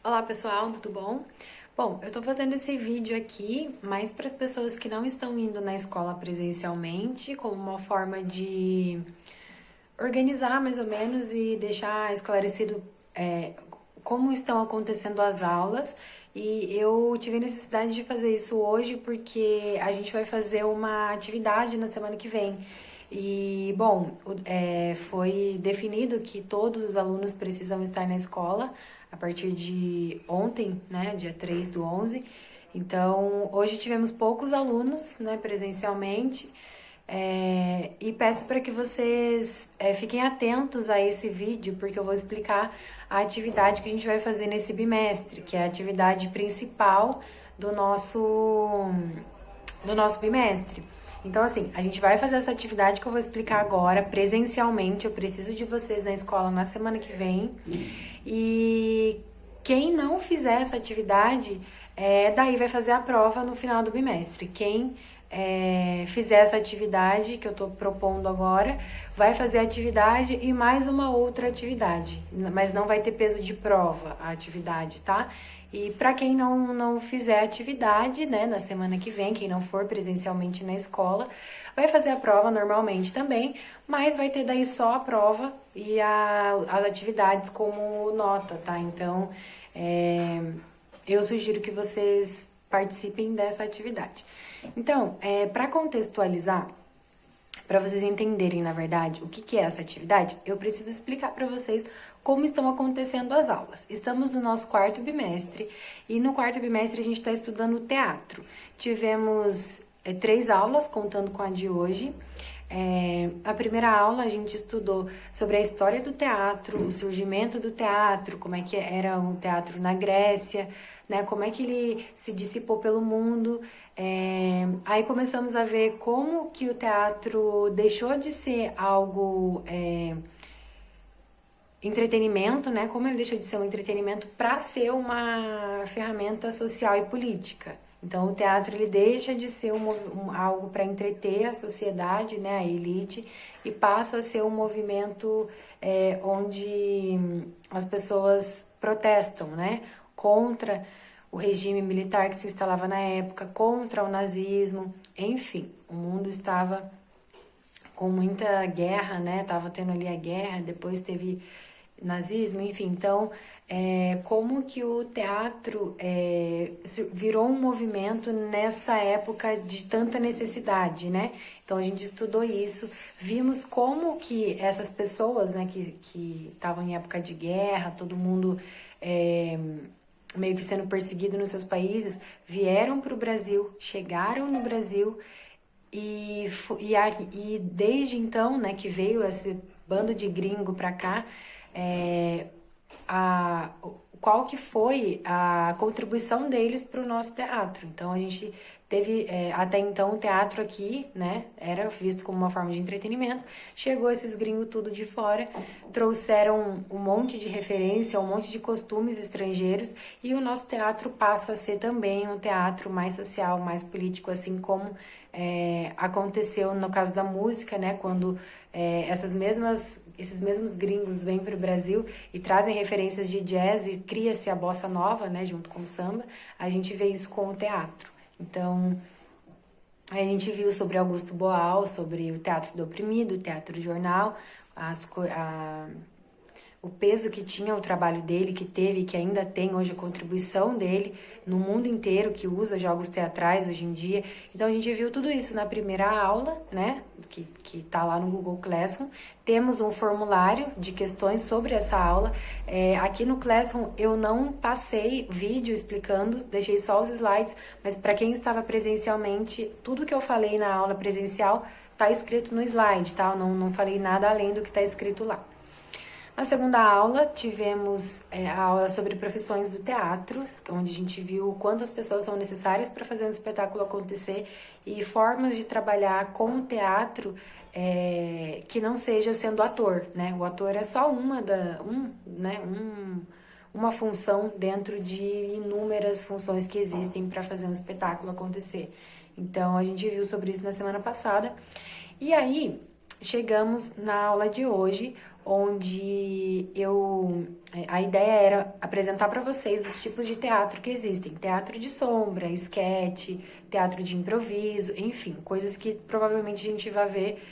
Olá pessoal, tudo bom? Bom, eu tô fazendo esse vídeo aqui mais para as pessoas que não estão indo na escola presencialmente, como uma forma de organizar mais ou menos e deixar esclarecido como estão acontecendo as aulas. E eu tive necessidade de fazer isso hoje porque a gente vai fazer uma atividade na semana que vem. E, bom, foi definido que todos os alunos precisam estar na escola a partir de ontem, né, dia 3 do 11. Então, hoje tivemos poucos alunos, né, presencialmente, e peço para que vocês fiquem atentos a esse vídeo, porque eu vou explicar a atividade que a gente vai fazer nesse bimestre, que é a atividade principal do nosso bimestre. Então, assim, a gente vai fazer essa atividade que eu vou explicar agora, presencialmente. Eu preciso de vocês na escola na semana que vem. E quem não fizer essa atividade, daí vai fazer a prova no final do bimestre. Quem fizer essa atividade que eu tô propondo agora, vai fazer a atividade e mais uma outra atividade. Mas não vai ter peso de prova a atividade, tá? E para quem não fizer atividade, né, na semana que vem, quem não for presencialmente na escola, vai fazer a prova normalmente também, mas vai ter daí só a prova e as atividades como nota, tá? Então, eu sugiro que vocês participem dessa atividade. Então, para contextualizar, para vocês entenderem, na verdade, o que é essa atividade, eu preciso explicar para vocês como estão acontecendo as aulas. Estamos no nosso quarto bimestre e no quarto bimestre a gente está estudando teatro. Tivemos 3 aulas, contando com a de hoje. A primeira aula a gente estudou sobre a história do teatro, o surgimento do teatro, como é que era o teatro na Grécia, né, como é que ele se dissipou pelo mundo. Aí começamos a ver como que o teatro deixou de ser algo entretenimento, né? Como ele deixou de ser um entretenimento para ser uma ferramenta social e política. Então, o teatro ele deixa de ser algo para entreter a sociedade, né, a elite, e passa a ser um movimento onde as pessoas protestam, né, contra o regime militar que se instalava na época, contra o nazismo, enfim, o mundo estava com muita guerra, né? Tava tendo ali a guerra, depois teve nazismo, enfim. Então, como que o teatro virou um movimento nessa época de tanta necessidade, né? Então, a gente estudou isso, vimos como que essas pessoas, né, que estavam em época de guerra, todo mundo meio que sendo perseguido nos seus países, vieram para o Brasil, chegaram no Brasil e desde então, né, que veio esse bando de gringo pra cá, qual que foi a contribuição deles para o nosso teatro. Então a gente teve, até então o teatro aqui, né, era visto como uma forma de entretenimento. Chegou esses gringos tudo de fora, trouxeram um monte de referência, um monte de costumes estrangeiros, e o nosso teatro passa a ser também um teatro mais social, mais político, assim como aconteceu no caso da música, né, quando esses mesmos gringos vêm para o Brasil e trazem referências de jazz e cria-se a bossa nova, né, junto com o samba. A gente vê isso com o teatro. Então, a gente viu sobre Augusto Boal, sobre o teatro do oprimido, o teatro jornal, o peso que tinha o trabalho dele, que teve e que ainda tem hoje, a contribuição dele no mundo inteiro, que usa jogos teatrais hoje em dia. Então a gente viu tudo isso na primeira aula, né, que tá lá no Google Classroom. Temos um formulário de questões sobre essa aula. Aqui no Classroom eu não passei vídeo explicando, deixei só os slides, mas para quem estava presencialmente, tudo que eu falei na aula presencial tá escrito no slide, tá? Eu não falei nada além do que tá escrito lá. Na segunda aula, tivemos a aula sobre profissões do teatro, onde a gente viu quantas pessoas são necessárias para fazer um espetáculo acontecer e formas de trabalhar com o teatro que não seja sendo ator, né? O ator é só uma função dentro de inúmeras funções que existem para fazer um espetáculo acontecer. Então, a gente viu sobre isso na semana passada. E aí, chegamos na aula de hoje, onde a ideia era apresentar para vocês os tipos de teatro que existem. Teatro de sombra, esquete, teatro de improviso, enfim, coisas que provavelmente a gente vai ver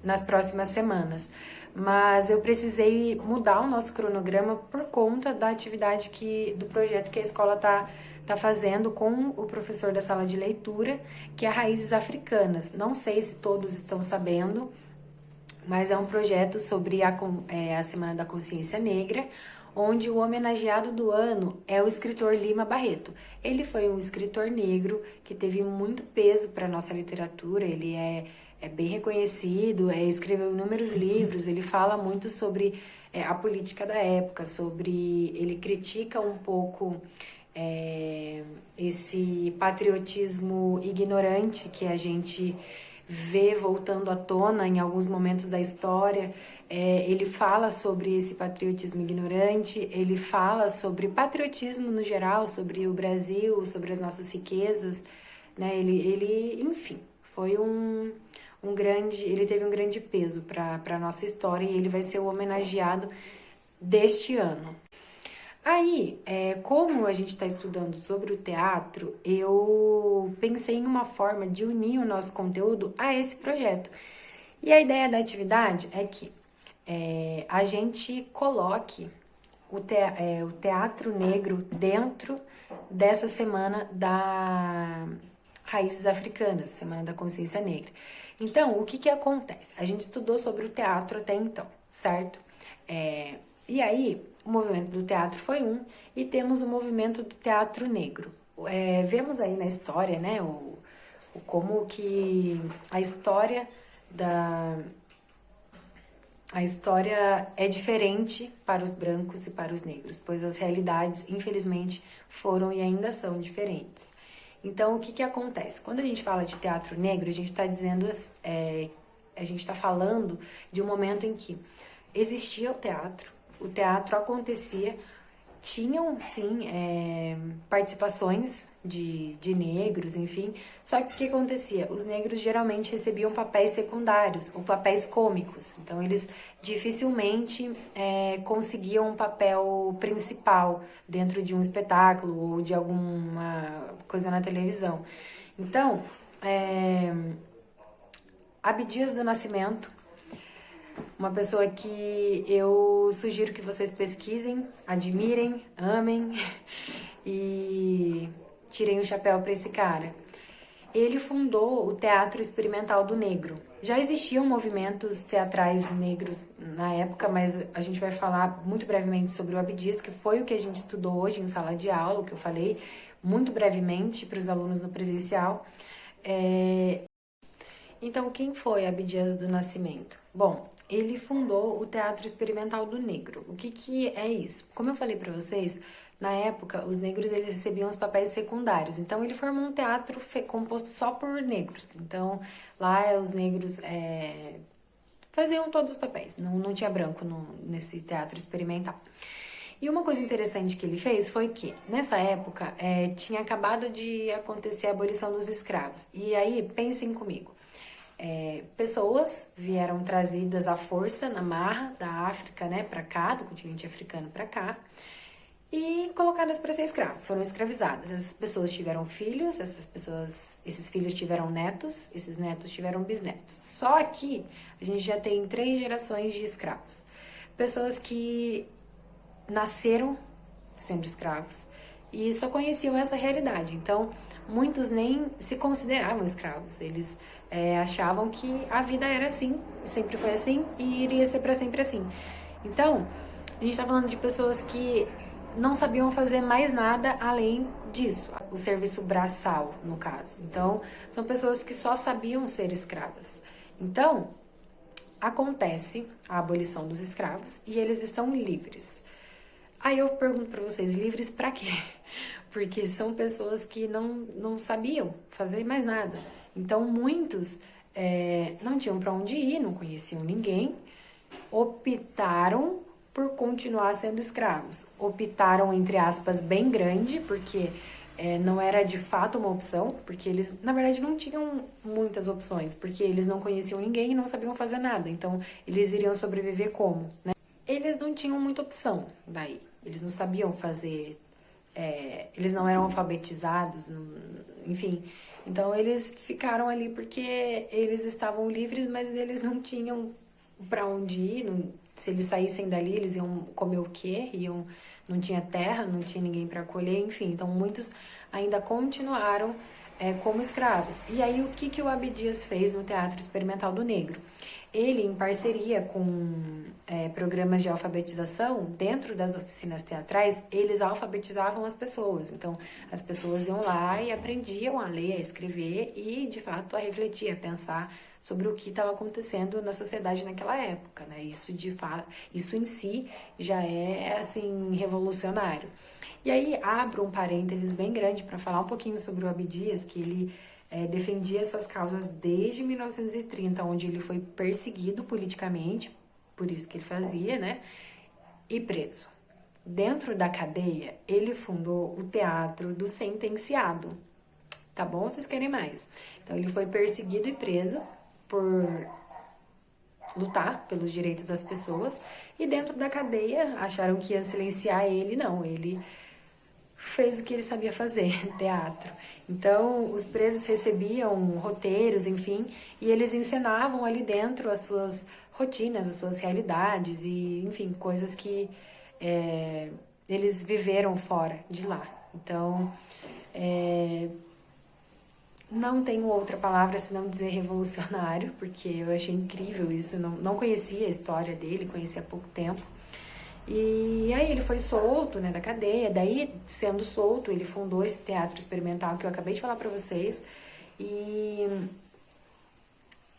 nas próximas semanas. Mas eu precisei mudar o nosso cronograma por conta da atividade do projeto que a escola tá fazendo com o professor da sala de leitura, que é Raízes Africanas. Não sei se todos estão sabendo, mas é um projeto sobre a Semana da Consciência Negra, onde o homenageado do ano é o escritor Lima Barreto. Ele foi um escritor negro que teve muito peso para a nossa literatura, ele é bem reconhecido, escreveu inúmeros livros, ele fala muito sobre a política da época, ele critica um pouco esse patriotismo ignorante que a gente vê voltando à tona em alguns momentos da história. Ele fala sobre esse patriotismo ignorante, ele fala sobre patriotismo no geral, sobre o Brasil, sobre as nossas riquezas, né? Enfim, foi ele teve um grande peso para a nossa história e ele vai ser o homenageado deste ano. Aí, como a gente está estudando sobre o teatro, eu pensei em uma forma de unir o nosso conteúdo a esse projeto. E a ideia da atividade é que a gente coloque o teatro negro dentro dessa semana da Raízes Africanas, Semana da Consciência Negra. Então, o que acontece? A gente estudou sobre o teatro até então, certo? E aí, o movimento do teatro foi e temos o movimento do teatro negro. Vemos aí na história, né, como que a história é diferente para os brancos e para os negros, pois as realidades, infelizmente, foram e ainda são diferentes. Então, o que acontece? Quando a gente fala de teatro negro, a gente está dizendo, a gente está falando de um momento em que existia o teatro acontecia, tinham sim participações de negros, enfim, só que o que acontecia? Os negros geralmente recebiam papéis secundários ou papéis cômicos, então eles dificilmente conseguiam um papel principal dentro de um espetáculo ou de alguma coisa na televisão. Então, Abdias do Nascimento, uma pessoa que eu sugiro que vocês pesquisem, admirem, amem e tirem o chapéu para esse cara. Ele fundou o Teatro Experimental do Negro. Já existiam movimentos teatrais negros na época, mas a gente vai falar muito brevemente sobre o Abdias, que foi o que a gente estudou hoje em sala de aula, o que eu falei muito brevemente para os alunos no presencial. Então, quem foi Abdias do Nascimento? Bom, ele fundou o Teatro Experimental do Negro. O que é isso? Como eu falei para vocês, na época, os negros eles recebiam os papéis secundários. Então, ele formou um teatro composto só por negros. Então, lá os negros faziam todos os papéis. Não tinha branco nesse teatro experimental. E uma coisa interessante que ele fez foi que, nessa época, tinha acabado de acontecer a abolição dos escravos. E aí, pensem comigo. Pessoas vieram trazidas à força, na marra, da África, né, para cá, do continente africano para cá, e colocadas para ser escravo, foram escravizadas. Essas pessoas tiveram filhos, esses filhos tiveram netos, esses netos tiveram bisnetos. Só que a gente já tem 3 gerações de escravos. Pessoas que nasceram sendo escravos e só conheciam essa realidade. Então, muitos nem se consideravam escravos. Eles achavam que a vida era assim, sempre foi assim e iria ser para sempre assim. Então, a gente está falando de pessoas que não sabiam fazer mais nada além disso, o serviço braçal, no caso. Então, são pessoas que só sabiam ser escravas. Então, acontece a abolição dos escravos e eles estão livres. Aí eu pergunto para vocês, livres para quê? Porque são pessoas que não sabiam fazer mais nada. Então, muitos não tinham para onde ir, não conheciam ninguém, optaram por continuar sendo escravos. Optaram, entre aspas, bem grande, porque não era de fato uma opção, porque eles, na verdade, não tinham muitas opções, porque eles não conheciam ninguém e não sabiam fazer nada. Então, eles iriam sobreviver como, né? Eles não tinham muita opção daí. Eles não sabiam fazer, eles não eram alfabetizados, enfim. Então, eles ficaram ali porque eles estavam livres, mas eles não tinham para onde ir. Se eles saíssem dali, eles iam comer o quê? Não tinha terra, não tinha ninguém para colher, enfim. Então, muitos ainda continuaram como escravos. E aí, o que o Abdias fez no Teatro Experimental do Negro? Ele, em parceria com programas de alfabetização, dentro das oficinas teatrais, eles alfabetizavam as pessoas. Então, as pessoas iam lá e aprendiam a ler, a escrever e, de fato, a refletir, a pensar sobre o que estava acontecendo na sociedade naquela época, né? Isso em si já é, assim, revolucionário. E aí, abro um parênteses bem grande para falar um pouquinho sobre o Abdias, que ele defendia essas causas desde 1930, onde ele foi perseguido politicamente, por isso que ele fazia, né? E preso. Dentro da cadeia, ele fundou o Teatro do Sentenciado. Tá bom? Vocês querem mais? Então, ele foi perseguido e preso por lutar pelos direitos das pessoas. E dentro da cadeia, acharam que ia silenciar ele. Não, ele fez o que ele sabia fazer, teatro. Então, os presos recebiam roteiros, enfim, e eles encenavam ali dentro as suas rotinas, as suas realidades e, enfim, coisas que eles viveram fora de lá. Então, não tenho outra palavra senão dizer revolucionário, porque eu achei incrível isso, não conhecia a história dele, conhecia há pouco tempo. E aí ele foi solto, né, da cadeia, daí, sendo solto, ele fundou esse teatro experimental que eu acabei de falar pra vocês, e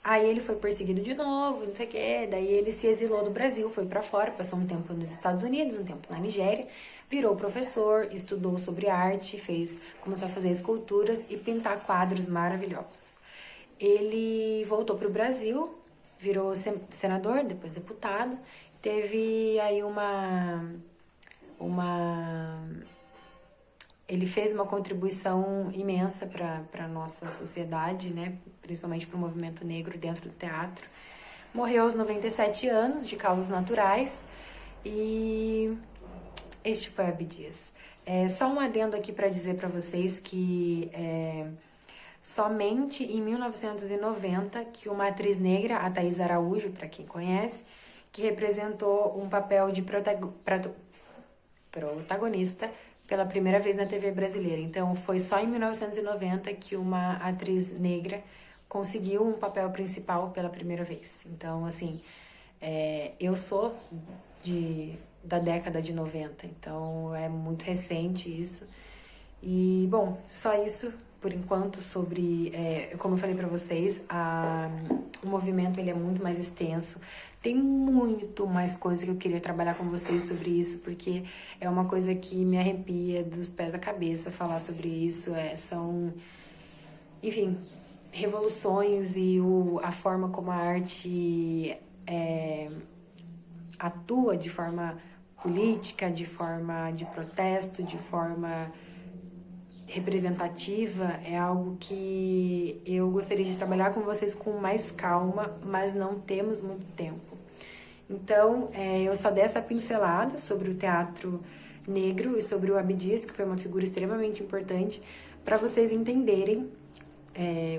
aí ele foi perseguido de novo, não sei o que, daí ele se exilou do Brasil, foi pra fora, passou um tempo nos Estados Unidos, um tempo na Nigéria, virou professor, estudou sobre arte, começou a fazer esculturas e pintar quadros maravilhosos. Ele voltou pro Brasil, virou senador, depois deputado, teve aí ele fez uma contribuição imensa para a nossa sociedade, né? Principalmente para o movimento negro dentro do teatro. Morreu aos 97 anos, de causas naturais, e este foi Abdias. Só um adendo aqui para dizer para vocês que somente em 1990 que uma atriz negra, a Thaís Araújo, para quem conhece, que representou um papel de protagonista pela primeira vez na TV brasileira. Então, foi só em 1990 que uma atriz negra conseguiu um papel principal pela primeira vez. Então, assim, eu sou da década de 90, então é muito recente isso. E, bom, só isso por enquanto sobre, como eu falei pra vocês, o movimento ele é muito mais extenso. Tem muito mais coisa que eu queria trabalhar com vocês sobre isso, porque é uma coisa que me arrepia dos pés da cabeça falar sobre isso. São, enfim, revoluções e a forma como a arte atua de forma política, de forma de protesto, de forma representativa, é algo que eu gostaria de trabalhar com vocês com mais calma, mas não temos muito tempo. Então, eu só dei essa pincelada sobre o teatro negro e sobre o Abdias, que foi uma figura extremamente importante, para vocês entenderem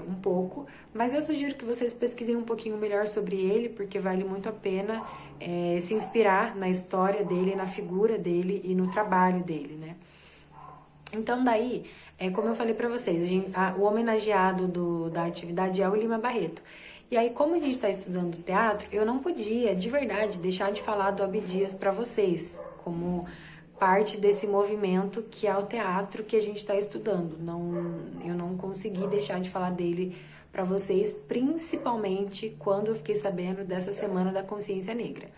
um pouco, mas eu sugiro que vocês pesquisem um pouquinho melhor sobre ele, porque vale muito a pena se inspirar na história dele, na figura dele e no trabalho dele, né? Então, daí, como eu falei pra vocês, o homenageado da atividade é o Lima Barreto. E aí, como a gente está estudando teatro, eu não podia, de verdade, deixar de falar do Abdias pra vocês, como parte desse movimento que é o teatro que a gente está estudando. Eu não consegui deixar de falar dele pra vocês, principalmente quando eu fiquei sabendo dessa Semana da Consciência Negra.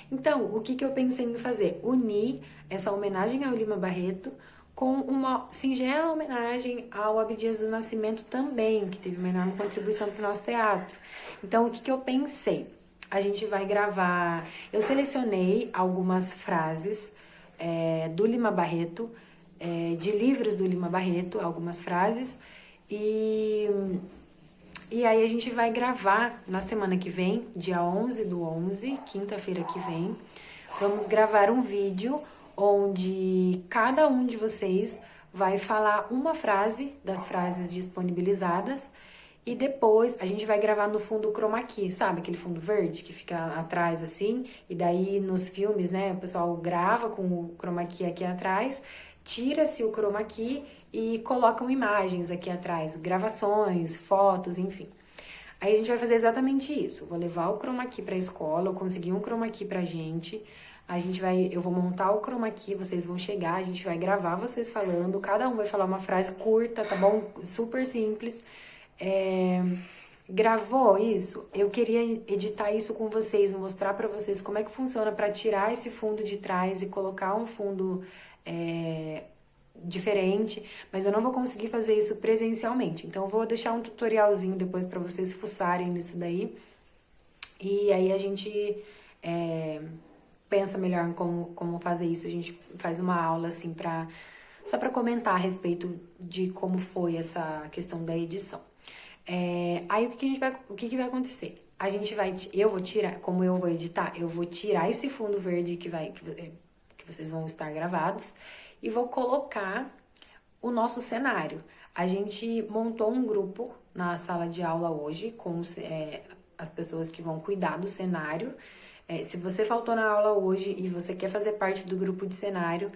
Então, o que eu pensei em fazer? Unir essa homenagem ao Lima Barreto com uma singela homenagem ao Abdias do Nascimento também, que teve uma enorme contribuição para o nosso teatro. Então, o que eu pensei? A gente vai gravar... Eu selecionei algumas frases do Lima Barreto de livros do Lima Barreto, algumas frases. E aí a gente vai gravar na semana que vem, dia 11/11, quinta-feira que vem. Vamos gravar um vídeo onde cada um de vocês vai falar uma frase das frases disponibilizadas e depois a gente vai gravar no fundo chroma key, sabe? Aquele fundo verde que fica atrás assim, e daí nos filmes, né, o pessoal grava com o chroma key aqui atrás, tira-se o chroma key e colocam imagens aqui atrás, gravações, fotos, enfim. Aí a gente vai fazer exatamente isso. Vou levar o chroma key pra escola, eu consegui um chroma key pra gente. Eu vou montar o chroma key, vocês vão chegar, a gente vai gravar vocês falando, cada um vai falar uma frase curta, tá bom? Super simples. Gravou isso? Eu queria editar isso com vocês, mostrar pra vocês como é que funciona pra tirar esse fundo de trás e colocar um fundo diferente, mas eu não vou conseguir fazer isso presencialmente. Então eu vou deixar um tutorialzinho depois pra vocês fuçarem nisso daí. E aí a gente pensa melhor em como fazer isso. A gente faz uma aula assim só pra comentar a respeito de como foi essa questão da edição. Aí o que vai acontecer? Eu vou tirar, como eu vou editar, eu vou tirar esse fundo verde que vocês vão estar gravados e vou colocar o nosso cenário. A gente montou um grupo na sala de aula hoje com as pessoas que vão cuidar do cenário. Se você faltou na aula hoje e você quer fazer parte do grupo de cenário,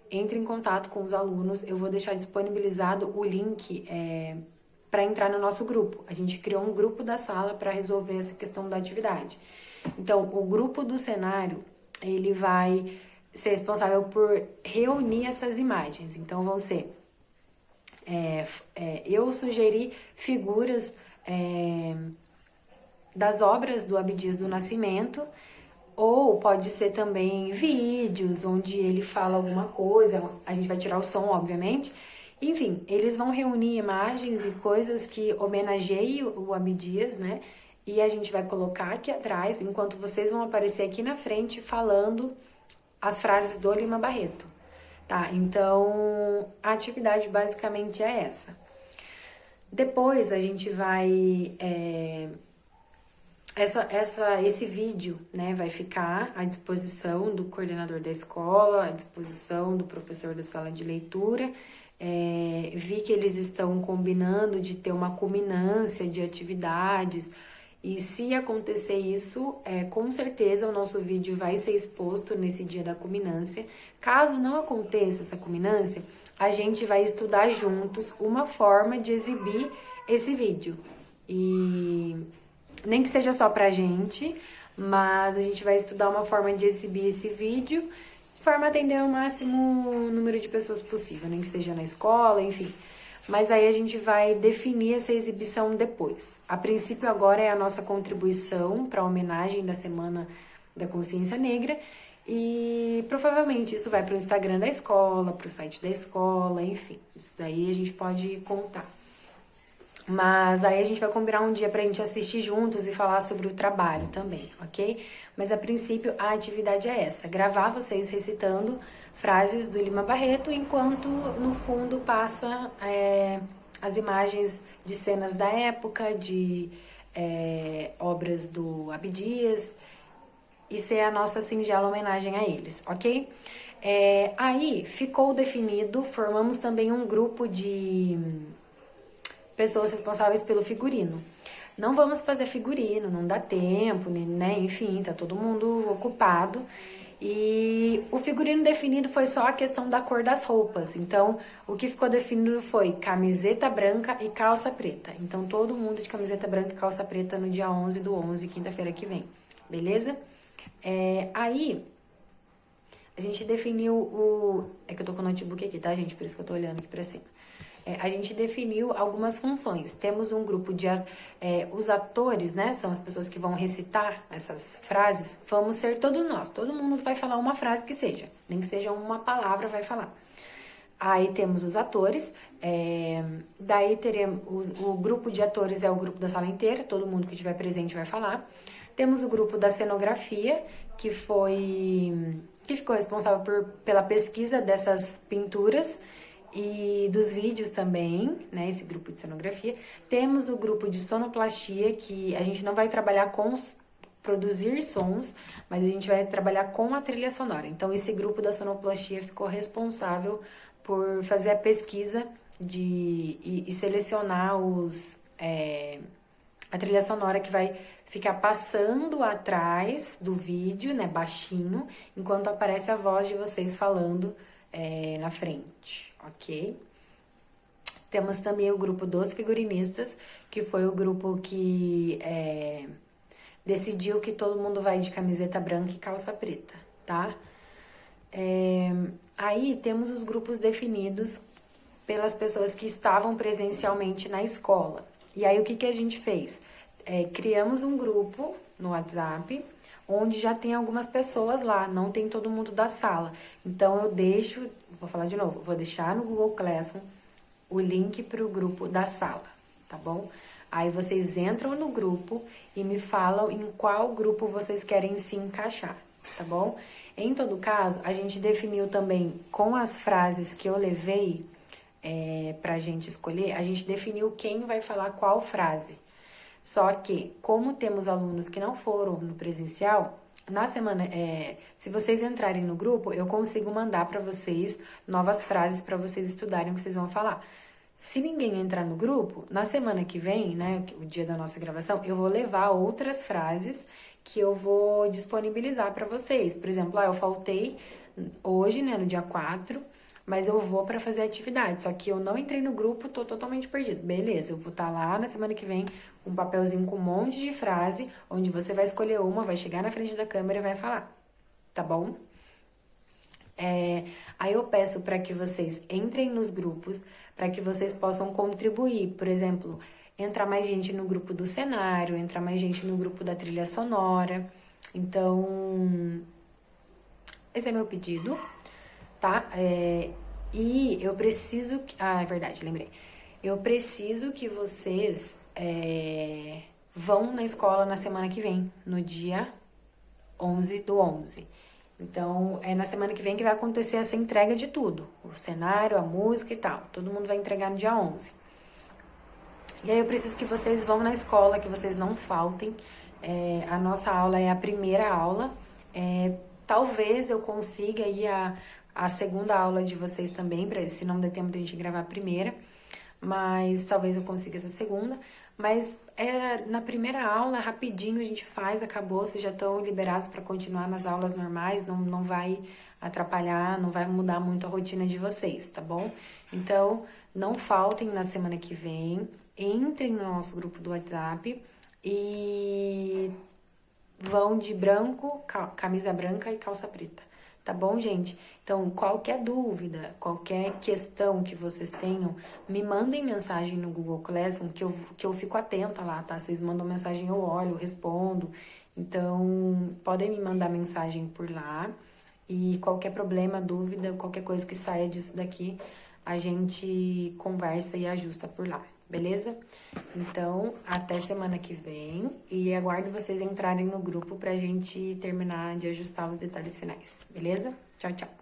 entre em contato com os alunos. Eu vou deixar disponibilizado o link para entrar no nosso grupo. A gente criou um grupo da sala para resolver essa questão da atividade. Então, o grupo do cenário, ele vai ser responsável por reunir essas imagens. Então, vão ser... eu sugeri figuras das obras do Abdias do Nascimento, ou pode ser também vídeos onde ele fala alguma coisa, a gente vai tirar o som, obviamente. Enfim, eles vão reunir imagens e coisas que homenageiem o Abdias, né? E a gente vai colocar aqui atrás, enquanto vocês vão aparecer aqui na frente falando as frases do Lima Barreto, tá? Então, a atividade basicamente é essa. Depois a gente vai... esse vídeo, né, vai ficar à disposição do coordenador da escola, à disposição do professor da sala de leitura. Vi que eles estão combinando de ter uma culminância de atividades, e se acontecer isso, com certeza o nosso vídeo vai ser exposto nesse dia da culminância. Caso não aconteça essa culminância, a gente vai estudar juntos uma forma de exibir esse vídeo. E nem que seja só pra gente, mas a gente vai estudar uma forma de exibir esse vídeo de forma a atender o máximo número de pessoas possível, nem que seja na escola, enfim. Mas aí a gente vai definir essa exibição depois. A princípio agora é a nossa contribuição para a homenagem da Semana da Consciência Negra, e provavelmente isso vai para o Instagram da escola, para o site da escola, enfim. Isso daí a gente pode contar. Mas aí a gente vai combinar um dia pra gente assistir juntos e falar sobre o trabalho também, ok? Mas a princípio a atividade é essa, gravar vocês recitando frases do Lima Barreto, enquanto no fundo passa as imagens de cenas da época, de obras do Abdias, e ser a nossa singela homenagem a eles, ok? Aí ficou definido, formamos também um grupo de pessoas responsáveis pelo figurino. Não vamos fazer figurino, não dá tempo, né? Enfim, tá todo mundo ocupado. E o figurino definido foi só a questão da cor das roupas. Então, o que ficou definido foi camiseta branca e calça preta. Então, todo mundo de camiseta branca e calça preta no dia 11/11, quinta-feira que vem. Beleza? Aí, a gente definiu É que eu tô com o notebook aqui, tá, gente? Por isso que eu tô olhando aqui pra cima. A gente definiu algumas funções. Temos um grupo de... os atores, né? São as pessoas que vão recitar essas frases. Vamos ser todos nós. Todo mundo vai falar uma frase que seja. Nem que seja uma palavra, vai falar. Aí temos os atores. Daí teremos... O grupo de atores é o grupo da sala inteira. Todo mundo que estiver presente vai falar. Temos o grupo da cenografia, que foi que ficou responsável pela pesquisa dessas pinturas e dos vídeos também, né, esse grupo de cenografia. Temos o grupo de sonoplastia, que a gente não vai trabalhar com produzir sons, mas a gente vai trabalhar com a trilha sonora. Então, esse grupo da sonoplastia ficou responsável por fazer a pesquisa e selecionar a trilha sonora que vai ficar passando atrás do vídeo, né, baixinho, enquanto aparece a voz de vocês falando na frente, ok? Temos também o grupo dos figurinistas, que foi o grupo que decidiu que todo mundo vai de camiseta branca e calça preta, tá? Aí temos os grupos definidos pelas pessoas que estavam presencialmente na escola. E aí o que a gente fez? Criamos um grupo no WhatsApp, onde já tem algumas pessoas lá, não tem todo mundo da sala. Então eu deixo, vou falar de novo, vou deixar no Google Classroom o link para o grupo da sala, tá bom? Aí vocês entram no grupo e me falam em qual grupo vocês querem se encaixar, tá bom? Em todo caso, a gente definiu também com as frases que eu levei pra gente escolher, a gente definiu quem vai falar qual frase. Só que, como temos alunos que não foram no presencial, na semana, se vocês entrarem no grupo, eu consigo mandar para vocês novas frases para vocês estudarem o que vocês vão falar. Se ninguém entrar no grupo, na semana que vem, né, o dia da nossa gravação, eu vou levar outras frases que eu vou disponibilizar para vocês. Por exemplo, eu faltei hoje, né, no dia 4, mas eu vou para fazer atividade, só que eu não entrei no grupo, tô totalmente perdido. Beleza, eu vou estar lá na semana que vem com um papelzinho com um monte de frase, onde você vai escolher uma, vai chegar na frente da câmera e vai falar, tá bom? Aí eu peço para que vocês entrem nos grupos, para que vocês possam contribuir. Por exemplo, entrar mais gente no grupo do cenário, entrar mais gente no grupo da trilha sonora. Então, esse é meu pedido, tá? E eu preciso... é verdade, lembrei. Eu preciso que vocês vão na escola na semana que vem, no dia 11/11. Então, é na semana que vem que vai acontecer essa entrega de tudo. O cenário, a música e tal. Todo mundo vai entregar no dia 11. E aí eu preciso que vocês vão na escola, que vocês não faltem. A nossa aula é a primeira aula. Talvez eu consiga ir a segunda aula de vocês também, se não der tempo de a gente gravar a primeira. Mas talvez eu consiga essa segunda. Mas na primeira aula, rapidinho, a gente faz, acabou, vocês já estão liberados para continuar nas aulas normais, não vai atrapalhar, não vai mudar muito a rotina de vocês, tá bom? Então, não faltem na semana que vem, entrem no nosso grupo do WhatsApp e vão de branco, camisa branca e calça preta, tá bom, gente? Então, qualquer dúvida, qualquer questão que vocês tenham, me mandem mensagem no Google Classroom, que eu fico atenta lá, tá? Vocês mandam mensagem, eu olho, eu respondo. Então, podem me mandar mensagem por lá. E qualquer problema, dúvida, qualquer coisa que saia disso daqui, a gente conversa e ajusta por lá, beleza? Então, até semana que vem. E aguardo vocês entrarem no grupo pra gente terminar de ajustar os detalhes finais, beleza? Tchau, tchau.